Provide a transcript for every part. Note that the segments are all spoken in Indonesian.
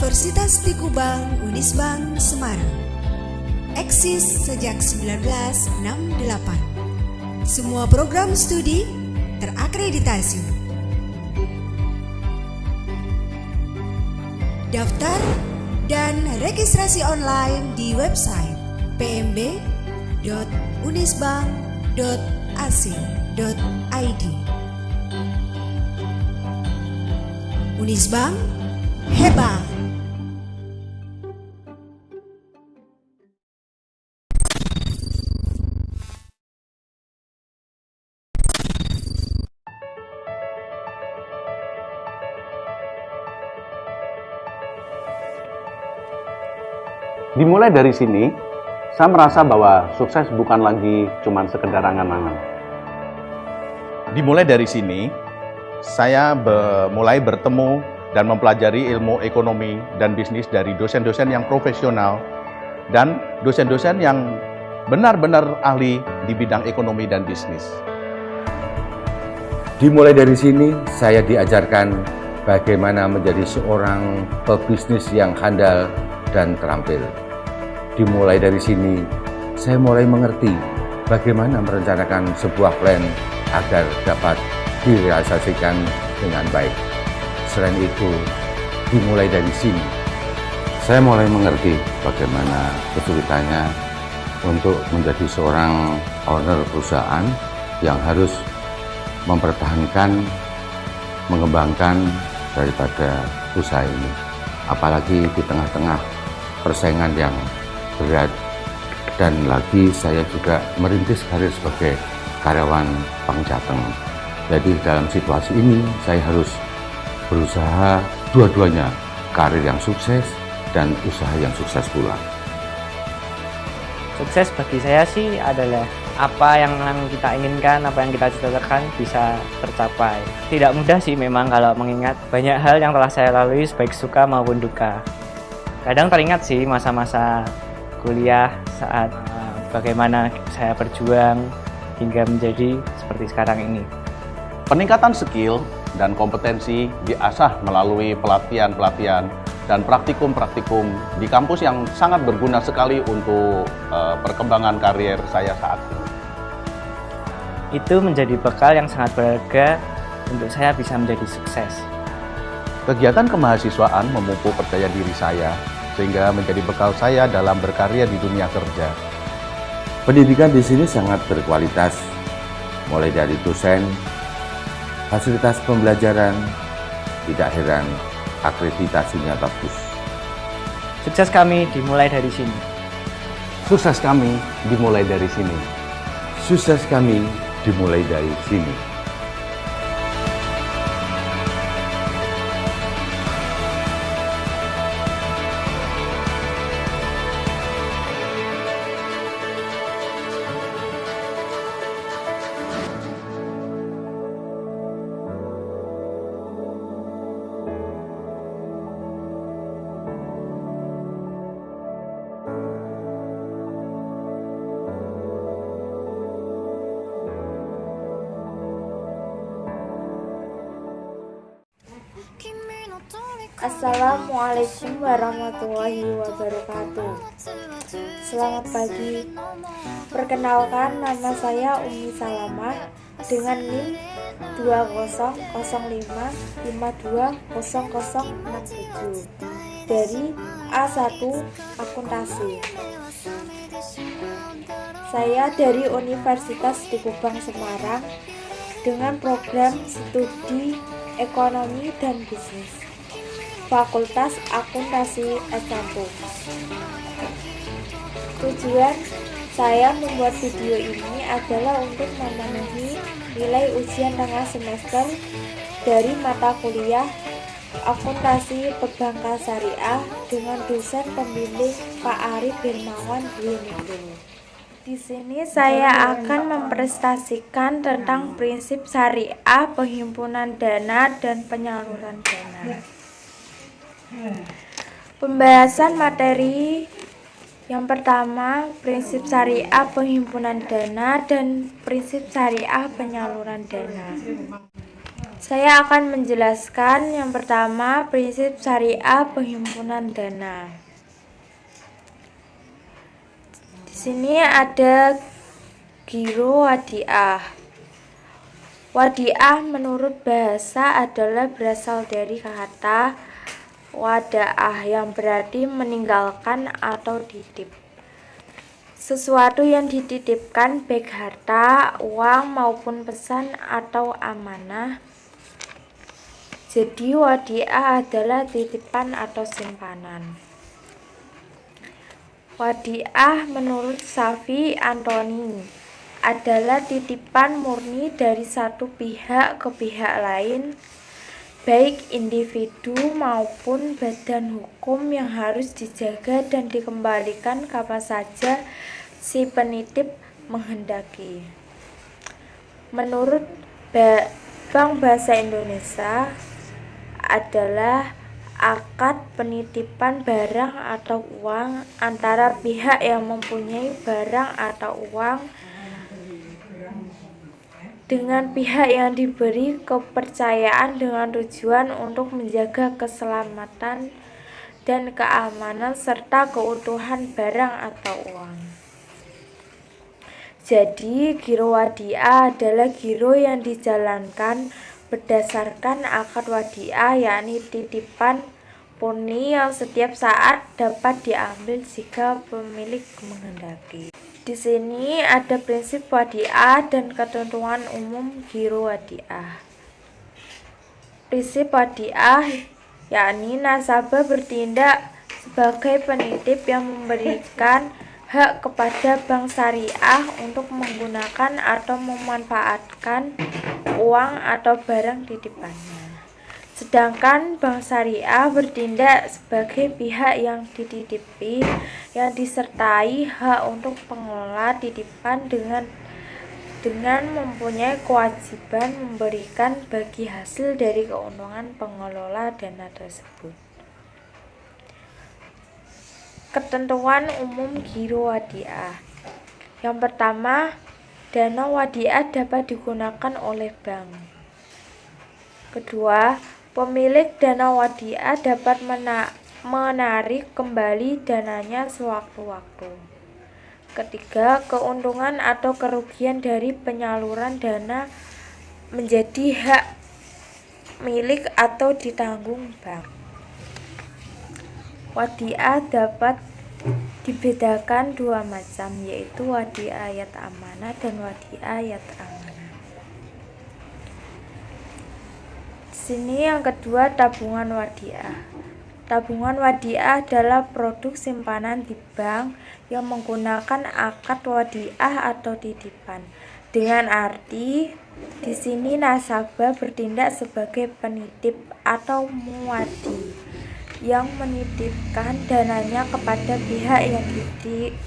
Universitas di Kubang, Unisbank, Semarang. Eksis sejak 1968. Semua program studi terakreditasi. Daftar dan registrasi online di website pmb.unisbank.ac.id. Unisbank hebat. Dimulai dari sini, saya merasa bahwa sukses bukan lagi cuma sekedar angan-angan. Dimulai dari sini, saya mulai bertemu dan mempelajari ilmu ekonomi dan bisnis dari dosen-dosen yang profesional dan dosen-dosen yang benar-benar ahli di bidang ekonomi dan bisnis. Dimulai dari sini, saya diajarkan bagaimana menjadi seorang pebisnis yang handal dan terampil. Dimulai dari sini, saya mulai mengerti bagaimana merencanakan sebuah plan agar dapat direalisasikan dengan baik. Selain itu, dimulai dari sini, saya mulai mengerti bagaimana kesulitannya untuk menjadi seorang owner perusahaan yang harus mempertahankan, mengembangkan daripada usaha ini. Apalagi di tengah-tengah persaingan yang berat, dan lagi saya juga merintis karir sebagai karyawan Bank Jateng. Jadi dalam situasi ini saya harus berusaha dua-duanya, karir yang sukses dan usaha yang sukses pula. Sukses bagi saya sih adalah apa yang kita inginkan, apa yang kita cita-citakan bisa tercapai. Tidak mudah sih memang kalau mengingat banyak hal yang telah saya lalui baik suka maupun duka. Kadang teringat sih masa-masa kuliah saat bagaimana saya berjuang hingga menjadi seperti sekarang ini. Peningkatan skill dan kompetensi diasah melalui pelatihan-pelatihan dan praktikum-praktikum di kampus yang sangat berguna sekali untuk perkembangan karier saya saat ini. Itu menjadi bekal yang sangat berharga untuk saya bisa menjadi sukses. Kegiatan kemahasiswaan memupuk percaya diri saya, sehingga menjadi bekal saya dalam berkarya di dunia kerja. Pendidikan di sini sangat berkualitas, mulai dari dosen, fasilitas pembelajaran, tidak heran akreditasinya bagus. Sukses kami dimulai dari sini. Sukses kami dimulai dari sini. Sukses kami dimulai dari sini. Assalamualaikum warahmatullahi wabarakatuh. Selamat pagi. Perkenalkan, nama saya Umi Salamah dengan NIM 2005520067 dari A1 Akuntansi. Saya dari Universitas di Kubang, Semarang dengan program studi ekonomi dan bisnis. Fakultas Akuntansi S1. Tujuan saya membuat video ini adalah untuk memenuhi nilai ujian tengah semester dari mata kuliah Akuntansi Perbankan Syariah dengan dosen pembimbing Pak Arif Hermawan Dwininggo. Di sini saya akan mempresentasikan tentang prinsip syariah, penghimpunan dana, dan penyaluran dana. Pembahasan materi yang pertama, prinsip syariah penghimpunan dana dan prinsip syariah penyaluran dana. Saya akan menjelaskan yang pertama prinsip syariah penghimpunan dana. Di sini ada giro wadiah. Wadiah menurut bahasa adalah berasal dari kata wadaah yang berarti meninggalkan atau titip. Sesuatu yang dititipkan baik harta, uang maupun pesan atau amanah. Jadi wadiah adalah titipan atau simpanan. Wadiah menurut Safi Antoni adalah titipan murni dari satu pihak ke pihak lain, baik individu maupun badan hukum yang harus dijaga dan dikembalikan kapan saja si penitip menghendaki. Menurut Bank Bahasa Indonesia adalah akad penitipan barang atau uang antara pihak yang mempunyai barang atau uang dengan pihak yang diberi kepercayaan dengan tujuan untuk menjaga keselamatan dan keamanan serta keutuhan barang atau uang. Jadi, giro wadiah adalah giro yang dijalankan berdasarkan akad wadiah, yakni titipan murni yang setiap saat dapat diambil jika pemilik menghendaki. Di sini ada prinsip wadiah dan ketentuan umum giro wadiah. Prinsip wadiah yakni nasabah bertindak sebagai penitip yang memberikan hak kepada bank syariah untuk menggunakan atau memanfaatkan uang atau barang titipannya. Sedangkan bank syariah bertindak sebagai pihak yang dititipi yang disertai hak untuk pengelola titipan dengan mempunyai kewajiban memberikan bagi hasil dari keuntungan pengelola dana tersebut. Ketentuan umum giro wadiah. Yang pertama, dana wadiah dapat digunakan oleh bank. Kedua, pemilik dana wadiah dapat menarik kembali dananya sewaktu-waktu. Ketiga, keuntungan atau kerugian dari penyaluran dana menjadi hak milik atau ditanggung bank. Wadiah dapat dibedakan dua macam, yaitu wadiah ayat amanah dan wadiah ayat amanah. Di sini yang kedua, tabungan wadiah. Tabungan wadiah adalah produk simpanan di bank yang menggunakan akad wadiah atau titipan. Dengan arti di sini nasabah bertindak sebagai penitip atau muwadi yang menitipkan dananya kepada pihak yang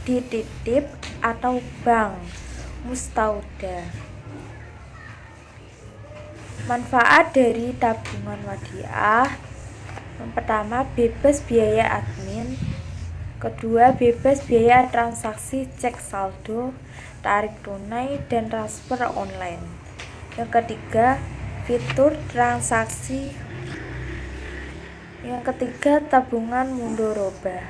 dititip atau bank mustauda. Manfaat dari tabungan wadiah: yang pertama, bebas biaya admin. Kedua, bebas biaya transaksi cek saldo, tarik tunai, dan transfer online. Yang ketiga, fitur transaksi. Yang ketiga, tabungan mudharabah.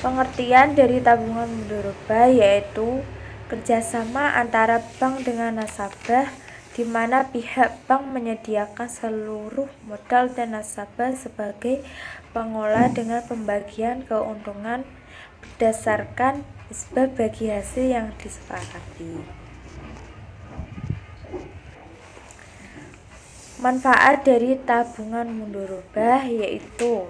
Pengertian dari tabungan mudharabah yaitu kerjasama antara bank dengan nasabah, di mana pihak bank menyediakan seluruh modal dan nasabah sebagai pengolah dengan pembagian keuntungan berdasarkan nisbah bagi hasil yang disepakati. Manfaat dari tabungan mudharabah yaitu: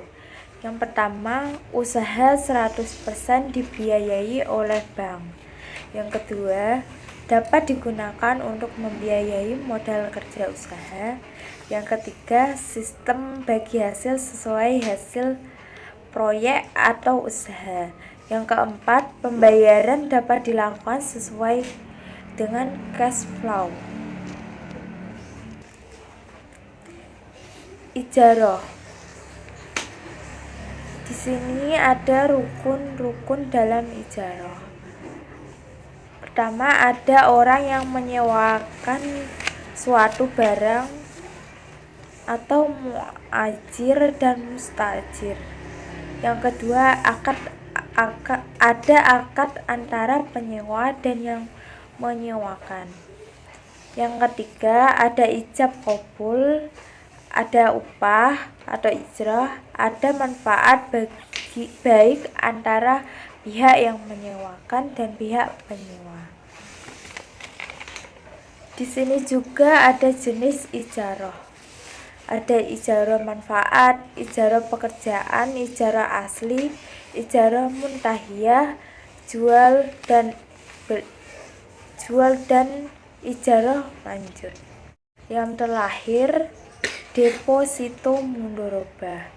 yang pertama, usaha 100% dibiayai oleh bank. Yang kedua, dapat digunakan untuk membiayai modal kerja usaha. Yang ketiga, sistem bagi hasil sesuai hasil proyek atau usaha. Yang keempat, pembayaran dapat dilakukan sesuai dengan cash flow. Ijarah. Di sini ada rukun-rukun dalam ijarah. Pertama, ada orang yang menyewakan suatu barang atau muajir dan mustajir. Yang kedua, ada akad antara penyewa dan yang menyewakan. Yang ketiga, ada ijab kabul, ada upah atau ijrah, ada manfaat baik antara pihak yang menyewakan dan pihak penyewa. Di sini juga ada jenis ijarah. Ada ijarah manfaat, ijarah pekerjaan, ijarah asli, ijarah muntahiyah, jual dan ijarah lanjut. Yang terakhir, deposito mudharabah.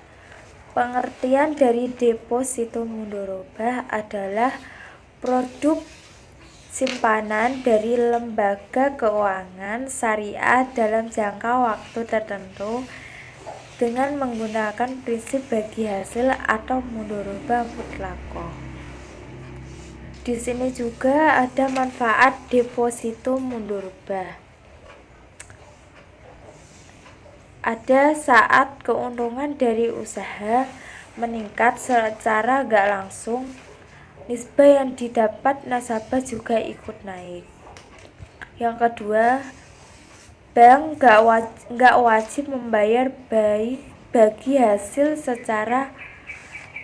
Pengertian dari deposito mudharabah adalah produk simpanan dari lembaga keuangan syariah dalam jangka waktu tertentu dengan menggunakan prinsip bagi hasil atau mudharabah mutlaqah. Di sini juga ada manfaat deposito mudharabah. Ada saat keuntungan dari usaha meningkat secara gak langsung, nisbah yang didapat nasabah juga ikut naik. Yang kedua, bank gak wajib membayar bagi hasil secara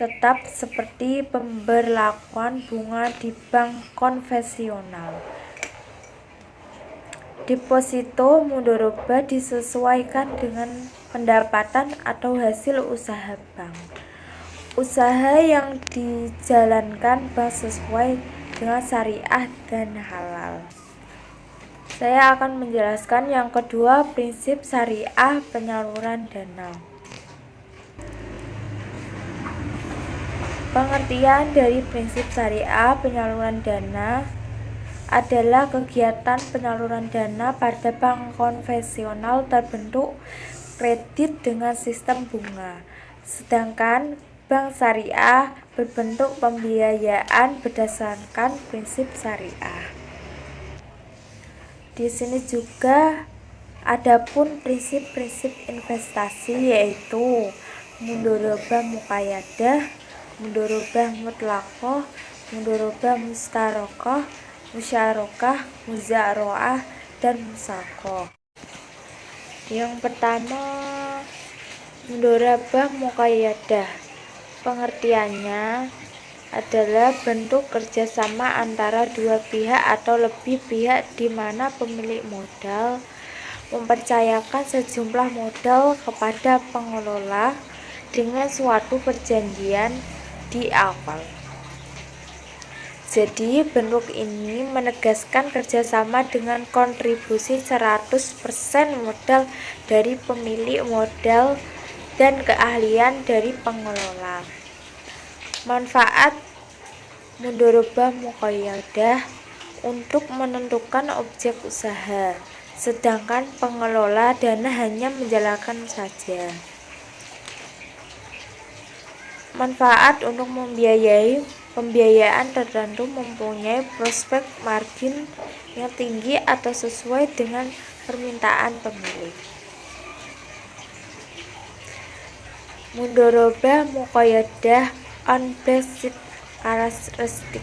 tetap seperti pemberlakuan bunga di bank konvensional. Deposito mudharabah disesuaikan dengan pendapatan atau hasil usaha bank. Usaha yang dijalankan bank sesuai dengan syariah dan halal. Saya akan menjelaskan yang kedua, prinsip syariah penyaluran dana. Pengertian dari prinsip syariah penyaluran dana adalah kegiatan penyaluran dana pada bank konvensional terbentuk kredit dengan sistem bunga, sedangkan bank syariah berbentuk pembiayaan berdasarkan prinsip syariah. Di sini juga adapun prinsip-prinsip investasi, yaitu mudharabah muqayyadah, mudharabah mutlaqah, mudharabah mustarakah, musyarakah, muzara'ah, dan musaqah. Yang pertama, mudharabah muqayyadah. Pengertiannya adalah bentuk kerjasama antara dua pihak atau lebih pihak di mana pemilik modal mempercayakan sejumlah modal kepada pengelola dengan suatu perjanjian di awal. Jadi bentuk ini menegaskan kerjasama dengan kontribusi 100% modal dari pemilik modal dan keahlian dari pengelola. Manfaat mudharabah muqayyadah untuk menentukan objek usaha, sedangkan pengelola dana hanya menjalankan saja. Manfaat untuk pembiayaan tertentu mempunyai prospek margin yang tinggi atau sesuai dengan permintaan pemilik. Mudharabah muqayyadah on basis karakteristik.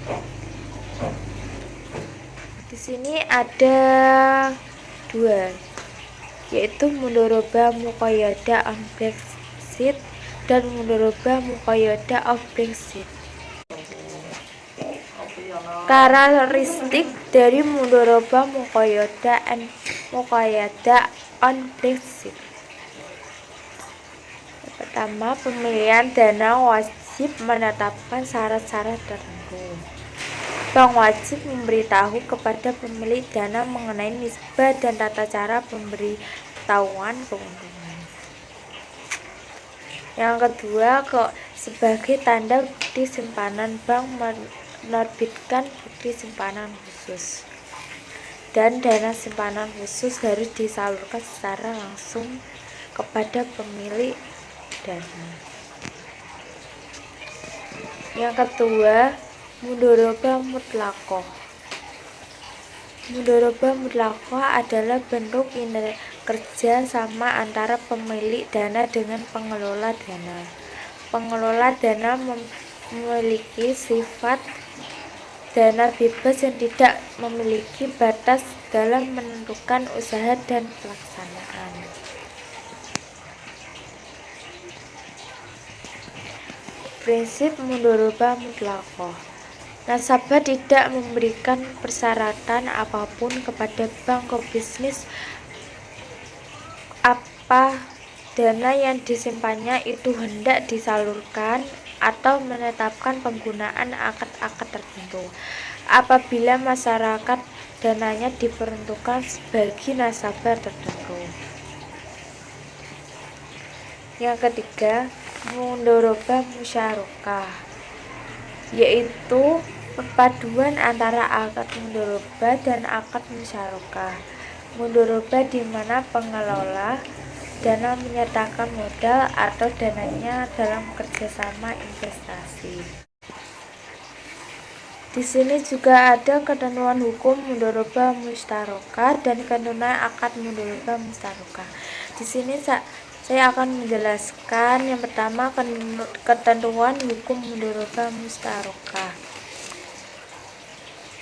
Di sini ada dua, yaitu mudharabah muqayyadah on basis dan mudharabah muqayyadah off basis. Karakteristik dari mudharabah muqayyadah on basis. Pertama, pemilihan dana wajib menetapkan syarat-syarat tertentu. Bank wajib memberitahu kepada pemilik dana mengenai nisbah dan tata cara pemberitahuan keuntungan. Yang kedua, sebagai tanda bukti simpanan, bank menerbitkan bukti simpanan khusus. Dan dana simpanan khusus harus disalurkan secara langsung kepada pemilik dana. Yang kedua, mudharabah mutlaqah. Mudharabah mutlaqah adalah bentuk kerja sama antara pemilik dana dengan pengelola dana. Pengelola dana memiliki sifat dana bebas yang tidak memiliki batas dalam menentukan usaha dan pelaksanaan. Prinsip mudharabah mutlaqah. Nasabah tidak memberikan persyaratan apapun kepada bank bisnis apa dana yang disimpannya itu hendak disalurkan atau menetapkan penggunaan akad-akad tertentu. Apabila masyarakat dananya diperuntukkan bagi nasabah tertentu. Yang ketiga, mudharabah musyarakah, yaitu perpaduan antara akad mudharabah dan akad musyarakah. Mudharabah di mana pengelola dana menyertakan modal atau dananya dalam kerjasama investasi. Di sini juga ada ketentuan hukum mudharabah musyarakah dan ketentuan akad mudharabah musyarakah. Di sini saya akan menjelaskan yang pertama ketentuan hukum mudharabah musyarakah.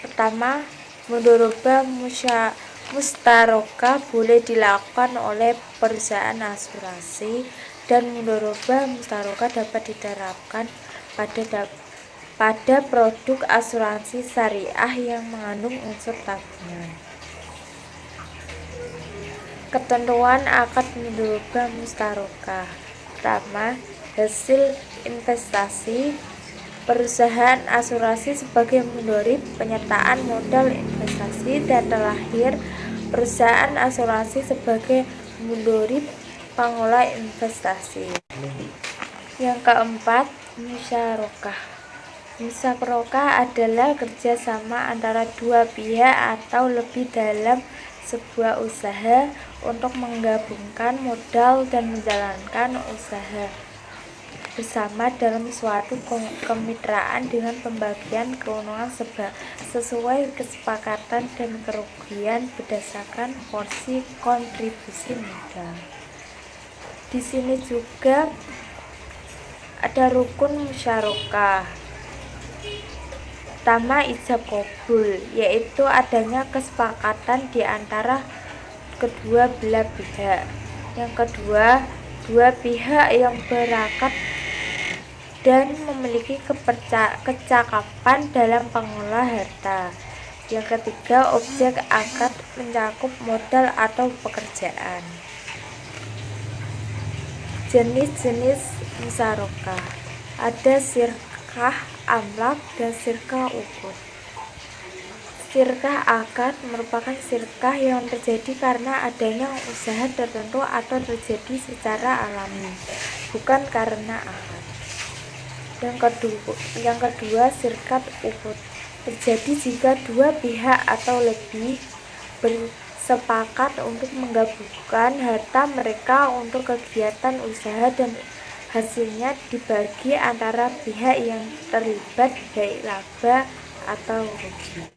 Pertama, mudharabah musyarakah boleh dilakukan oleh perusahaan asuransi dan mudharabah musyarakah dapat diterapkan pada produk asuransi syariah yang mengandung unsur tabungan. Ketentuan akad mudharabah musyarakah. Pertama, hasil investasi perusahaan asuransi sebagai mudharib penyertaan modal investasi, dan terakhir perusahaan asuransi sebagai mudharib pengelola investasi. Yang keempat, musyarakah. Musyarakah adalah kerjasama antara dua pihak atau lebih dalam sebuah usaha untuk menggabungkan modal dan menjalankan usaha bersama dalam suatu kemitraan dengan pembagian keuntungan sesuai kesepakatan dan kerugian berdasarkan porsi kontribusi modal. Di sini juga ada rukun musyarakah. Pertama, ijab qabul, yaitu adanya kesepakatan di antara kedua belah pihak. Yang kedua, dua pihak yang berakad dan memiliki kecakapan dalam pengelola harta. Yang ketiga, objek akad mencakup modal atau pekerjaan. Jenis-jenis musyarakah. Ada syirkah amlak dan syirkah uqud. Syirkah akad merupakan syirkah yang terjadi karena adanya usaha tertentu atau terjadi secara alami, bukan karena akad. Yang kedua, syirkah uqud terjadi jika dua pihak atau lebih bersepakat untuk menggabungkan harta mereka untuk kegiatan usaha dan hasilnya dibagi antara pihak yang terlibat, baik laba atau rugi.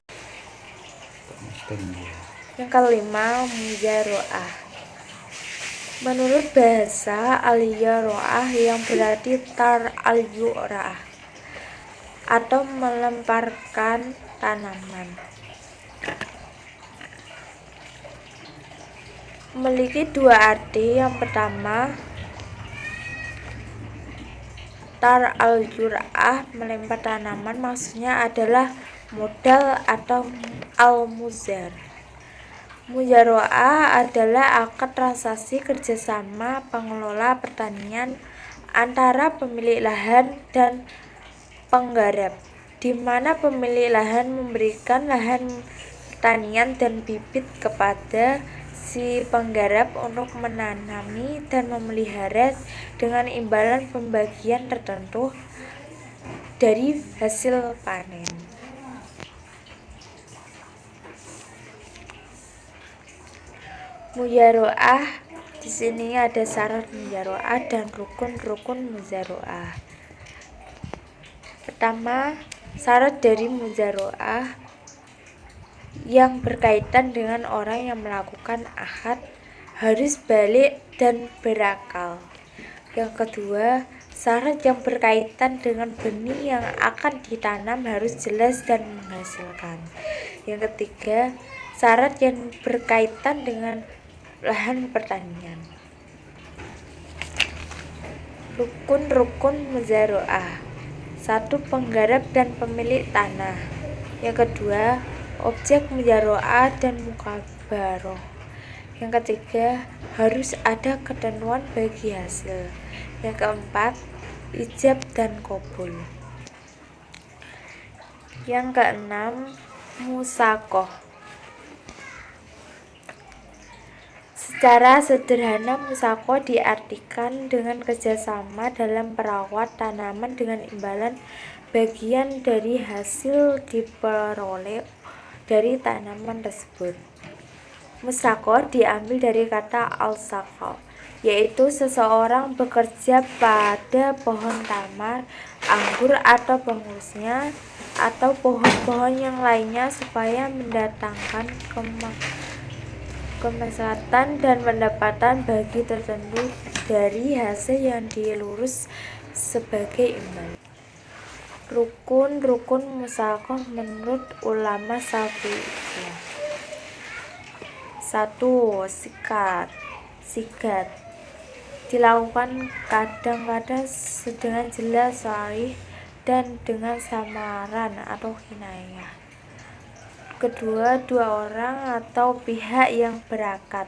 Yang kelima, mujaroah. Menurut bahasa al-yaroah yang berarti tar al-yurah atau melemparkan tanaman, memiliki dua arti. Yang pertama, tar al-yurah melempar tanaman maksudnya adalah modal atau al-muzar. Mujaroah adalah akad transaksi kerjasama pengelola pertanian antara pemilik lahan dan penggarap, di mana pemilik lahan memberikan lahan pertanian dan bibit kepada si penggarap untuk menanami dan memelihara dengan imbalan pembagian tertentu dari hasil panen. Mujaroah, di sini ada syarat mujaroah dan rukun-rukun mujaroah. Pertama, syarat dari mujaroah yang berkaitan dengan orang yang melakukan akad harus balik dan berakal. Yang kedua, syarat yang berkaitan dengan benih yang akan ditanam harus jelas dan menghasilkan. Yang ketiga, syarat yang berkaitan dengan lahan pertanian. Rukun-rukun muzaroah. 1. Penggarap dan pemilik tanah. Yang kedua, objek muzaroah dan mukabaroh. Yang ketiga, harus ada ketentuan bagi hasil. Yang keempat, ijab dan qabul. Yang keenam, musaqah. Secara sederhana, musaqah diartikan dengan kerjasama dalam merawat tanaman dengan imbalan bagian dari hasil diperoleh dari tanaman tersebut. Musaqah diambil dari kata al-saqa, yaitu seseorang bekerja pada pohon tamar, anggur atau pengurusnya, atau pohon-pohon yang lainnya supaya mendatangkan kemaslahatan dan pendapatan bagi tertentu dari hasil yang dilurus sebagai imbalan. Rukun-rukun musaqah menurut ulama Syafi'iyah. 1. Sigat dilakukan kadang-kadang dengan jelas sharih dan dengan samaran atau kinayah. Kedua, dua orang atau pihak yang berakad.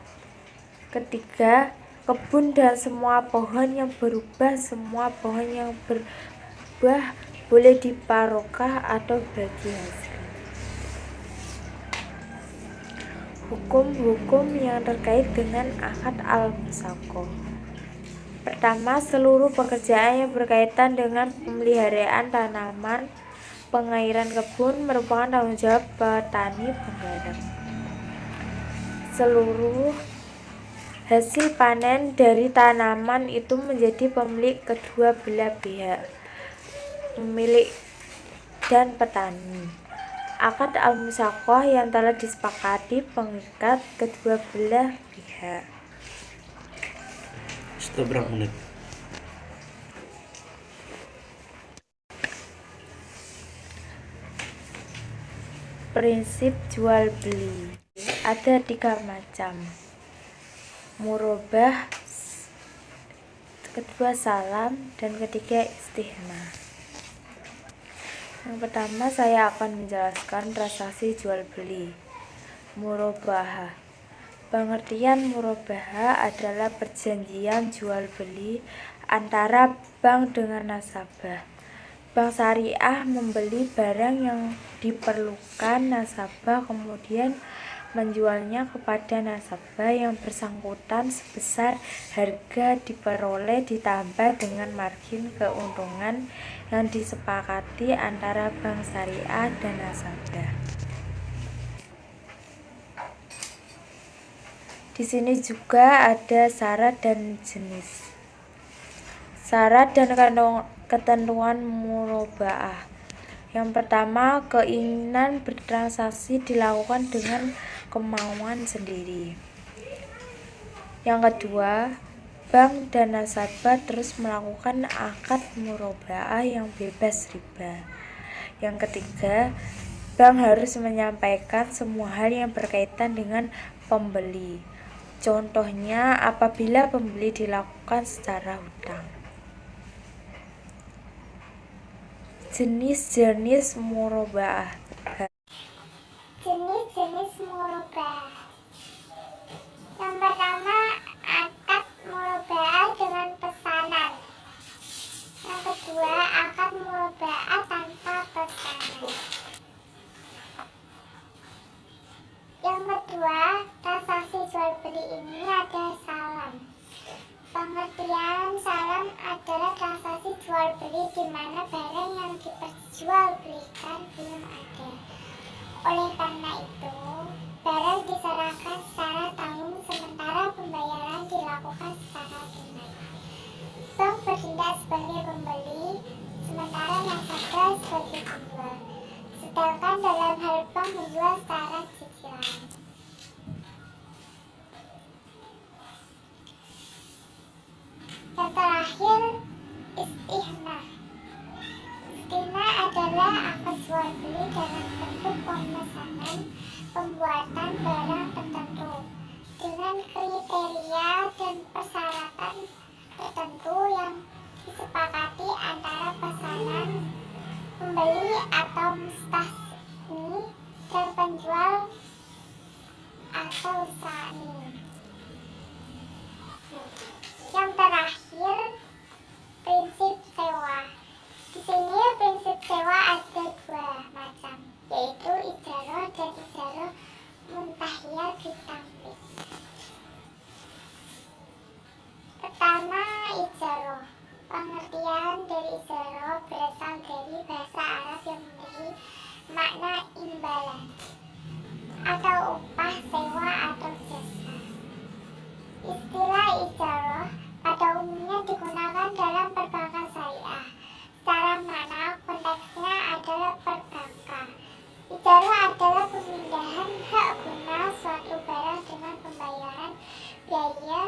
Ketiga, kebun dan semua pohon yang berubah. Semua pohon yang berubah boleh diparokah atau bagi hasil. Hukum-hukum yang terkait dengan akad al-musaqah. Pertama, seluruh pekerjaan yang berkaitan dengan pemeliharaan tanaman, pengairan kebun merupakan tanggung jawab petani penggarap. Seluruh hasil panen dari tanaman itu menjadi pemilik kedua belah pihak, pemilik dan petani. Akad al-musaqah yang telah disepakati pengikat kedua belah pihak. Sudah berapa menit? Prinsip jual beli ada 3 macam. Murabah, kedua salam, dan ketiga istihna. Yang pertama, saya akan menjelaskan transaksi jual beli. Murabahah. Pengertian murabahah adalah perjanjian jual beli antara bank dengan nasabah. Bank syariah membeli barang yang diperlukan nasabah, kemudian menjualnya kepada nasabah yang bersangkutan sebesar harga diperoleh ditambah dengan margin keuntungan yang disepakati antara bank syariah dan nasabah. Di sini juga ada syarat dan jenis. Syarat dan ketentuan murabaah. Yang pertama, keinginan bertransaksi dilakukan dengan kemauan sendiri. Yang kedua, bank dan nasabah terus melakukan akad murabaah yang bebas riba. Yang ketiga, bank harus menyampaikan semua hal yang berkaitan dengan pembeli. Contohnya, apabila pembeli dilakukan secara hutang. Jenis-jenis murabaah. Jenis-jenis murabaah. Yang pertama, akad murabaah dengan pesanan. Yang kedua, akad murabaah tanpa pesanan. Yang kedua, transaksi jual beli ini ada salam. Pengertian salam adalah transaksi jual beli di mana barang yang diperjualbelikan belum ada. Oleh karena itu, barang diserahkan secara tanggung sementara pembayaran dilakukan secara tunai. Bank bertindak sebagai pembeli, sementara nasabah sebagai penjual. Sedangkan dalam hal bank menjual secara cicilan. Pengertiannya adalah akad jual beli dalam bentuk pemesanan pembuatan barang tertentu dengan kriteria dan persyaratan tertentu yang disepakati antara pesanan, pembeli atau mustahni dan penjual atau usahani. Yang terakhir, prinsip sewa. Di sini prinsip sewa ada dua macam, yaitu ijarah dan ijarah muntahiyah bitamlik. Pertama, ijarah. Pengertian dari ijarah berasal dari bahasa Arab yang memiliki makna imbalan atau upah, sewa atau jasa. Istilah ijarah pada umumnya digunakan dalam perbankan syariah. Secara makna konteksnya adalah perbankan. Ijarah adalah pemindahan hak guna suatu barang dengan pembayaran biaya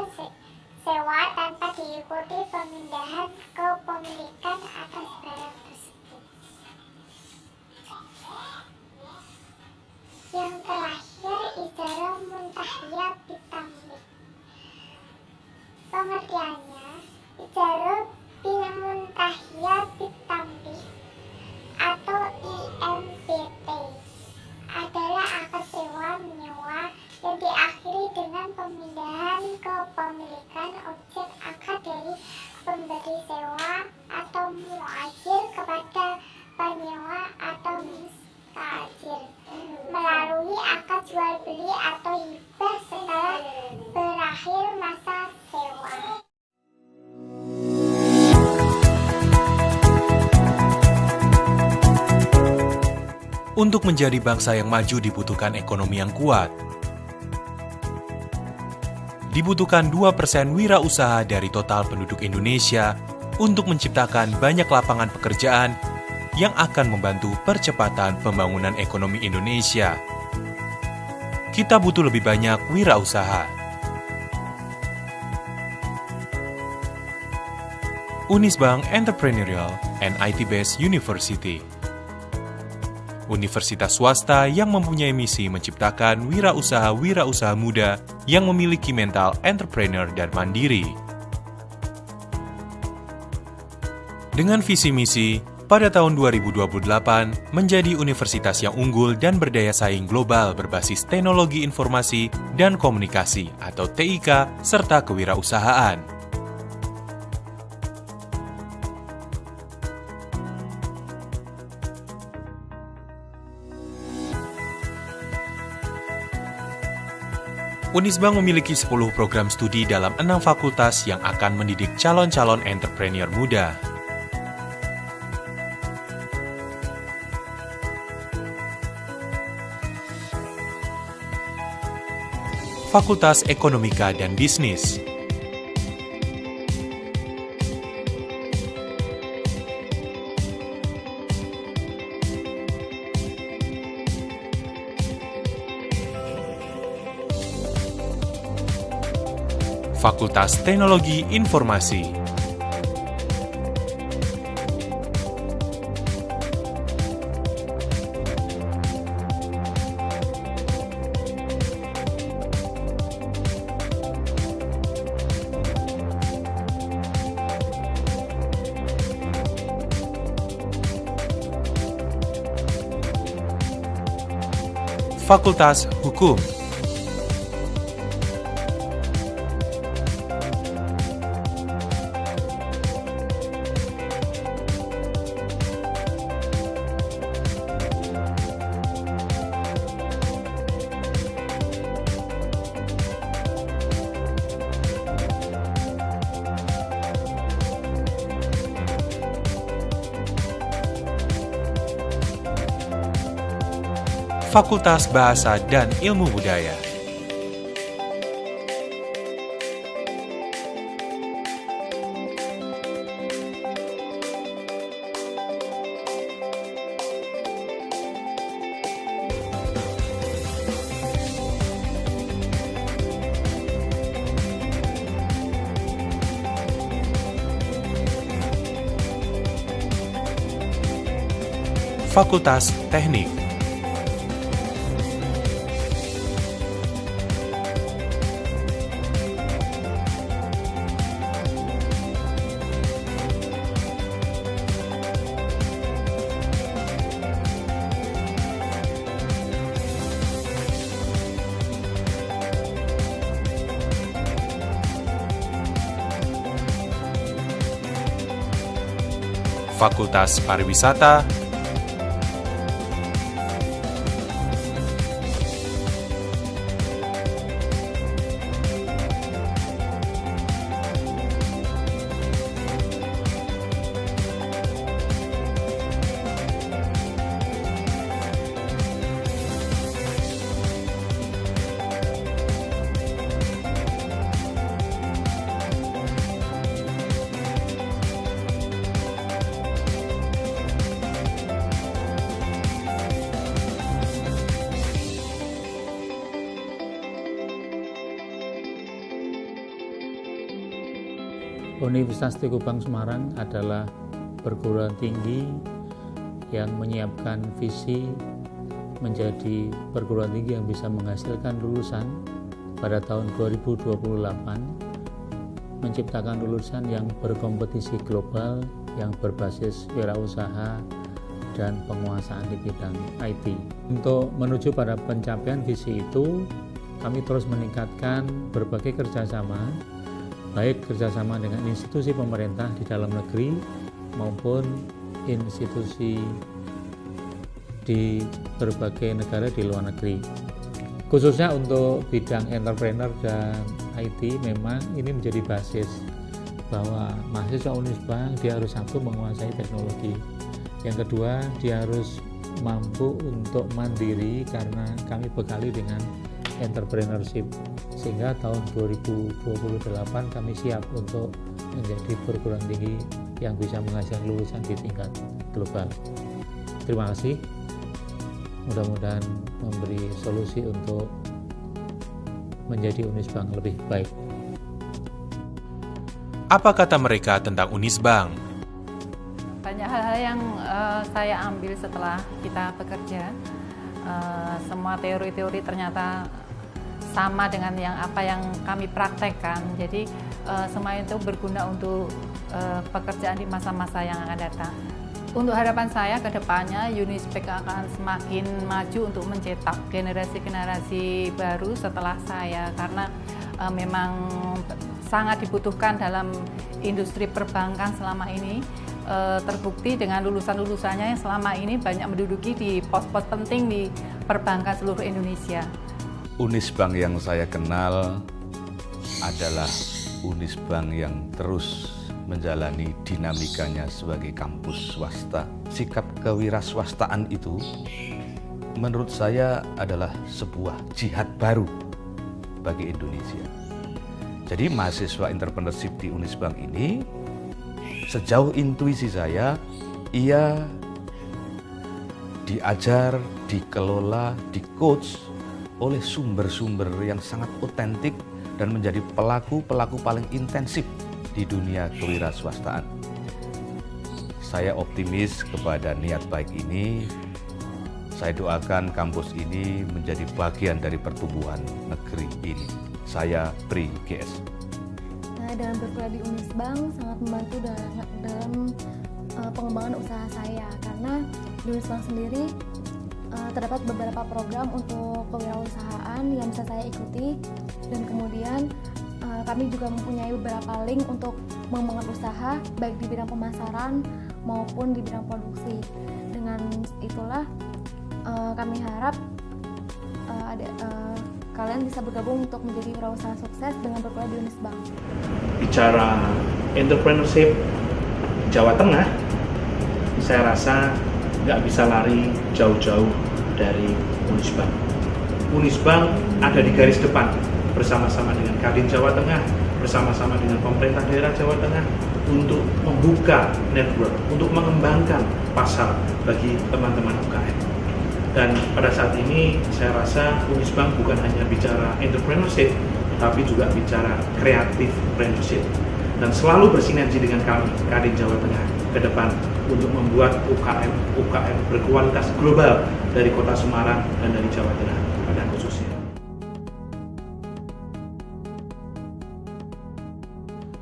sewa tanpa diikuti pemindahan kepemilikan atas barang tersebut. Yang terakhir, ijarah muntahiyah bitamlik. Pengertiannya, ijarah bil muntahiyah bitamlik atau IMBT adalah akad sewa menyewa yang diakhiri dengan pemindahan kepemilikan objek akad dari pemberi sewa atau muajir kepada penyewa atau mustajir melalui akad jual beli atau hibah setelah berakhir masa sewa. Untuk menjadi bangsa yang maju dibutuhkan ekonomi yang kuat. Dibutuhkan 2% wirausaha dari total penduduk Indonesia untuk menciptakan banyak lapangan pekerjaan yang akan membantu percepatan pembangunan ekonomi Indonesia. Kita butuh lebih banyak wirausaha. Unisbank Entrepreneurial and IT-Based University. Universitas swasta yang mempunyai misi menciptakan wirausaha-wirausaha muda yang memiliki mental entrepreneur dan mandiri. Dengan visi misi, pada tahun 2028 menjadi universitas yang unggul dan berdaya saing global berbasis teknologi informasi dan komunikasi atau TIK serta kewirausahaan. Unisbank memiliki 10 program studi dalam 6 fakultas yang akan mendidik calon-calon entrepreneur muda. Fakultas Ekonomika dan Bisnis. Fakultas Teknologi Informasi. Fakultas Hukum. Fakultas Bahasa dan Ilmu Budaya. Fakultas Teknik. Fakultas Pariwisata, Universitas Teguh Bang Semarang adalah perguruan tinggi yang menyiapkan visi menjadi perguruan tinggi yang bisa menghasilkan lulusan pada tahun 2028, menciptakan lulusan yang berkompetisi global, yang berbasis wirausaha dan penguasaan di bidang IT. Untuk menuju pada pencapaian visi itu, kami terus meningkatkan berbagai kerjasama, baik kerjasama dengan institusi pemerintah di dalam negeri maupun institusi di berbagai negara di luar negeri. Khususnya untuk bidang entrepreneur dan IT, memang ini menjadi basis bahwa mahasiswa Unisbank dia harus satu menguasai teknologi, yang kedua dia harus mampu untuk mandiri karena kami bekali dengan entrepreneurship, sehingga tahun 2028 kami siap untuk menjadi perguruan tinggi yang bisa menghasilkan lulusan di tingkat global. Terima kasih, mudah-mudahan memberi solusi untuk menjadi Unisbank lebih baik. Apa kata mereka tentang Unisbank? Banyak hal-hal yang saya ambil setelah kita bekerja. Semua teori-teori ternyata sama dengan apa yang kami praktekkan. Jadi semua itu berguna untuk pekerjaan di masa-masa yang akan datang. Untuk harapan saya ke depannya, Unisbank akan semakin maju untuk mencetak generasi-generasi baru setelah saya, karena memang sangat dibutuhkan dalam industri perbankan selama ini. Terbukti dengan lulusan-lulusannya yang selama ini banyak menduduki di pos-pos penting di perbankan seluruh Indonesia. Unisbank yang saya kenal adalah Unisbank yang terus menjalani dinamikanya sebagai kampus swasta. Sikap kewiraswastaan itu menurut saya adalah sebuah jihad baru bagi Indonesia. Jadi mahasiswa entrepreneurship di Unisbank ini, sejauh intuisi saya, ia diajar, dikelola, di-coach oleh sumber-sumber yang sangat otentik dan menjadi pelaku-pelaku paling intensif di dunia kewirausahaan. Saya optimis kepada niat baik ini. Saya doakan kampus ini menjadi bagian dari pertumbuhan negeri ini. Saya Pri GS. Dalam berkuliah di Unisbank sangat membantu dalam pengembangan usaha saya, karena di Unisbank sendiri terdapat beberapa program untuk kewirausahaan yang bisa saya ikuti, dan kemudian kami juga mempunyai beberapa link untuk mengembangkan usaha baik di bidang pemasaran maupun di bidang produksi. Dengan itulah kami harap kalian bisa bergabung untuk menjadi wirausaha sukses dengan berkuliah di Unisbank. Bicara entrepreneurship Jawa Tengah, saya rasa nggak bisa lari jauh-jauh dari Unisbank. Unisbank ada di garis depan bersama-sama dengan Kadin Jawa Tengah, bersama-sama dengan pemerintah daerah Jawa Tengah untuk membuka network, untuk mengembangkan pasar bagi teman-teman UKM. Dan pada saat ini saya rasa Unisbank bukan hanya bicara entrepreneurship, tapi juga bicara creative entrepreneurship. Dan selalu bersinergi dengan kami, Kadin Jawa Tengah, ke depan untuk membuat UKM berkualitas global dari Kota Semarang dan dari Jawa Tengah pada khususnya.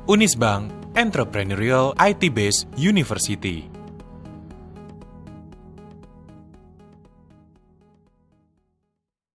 Unisbank Entrepreneurial IT Based University.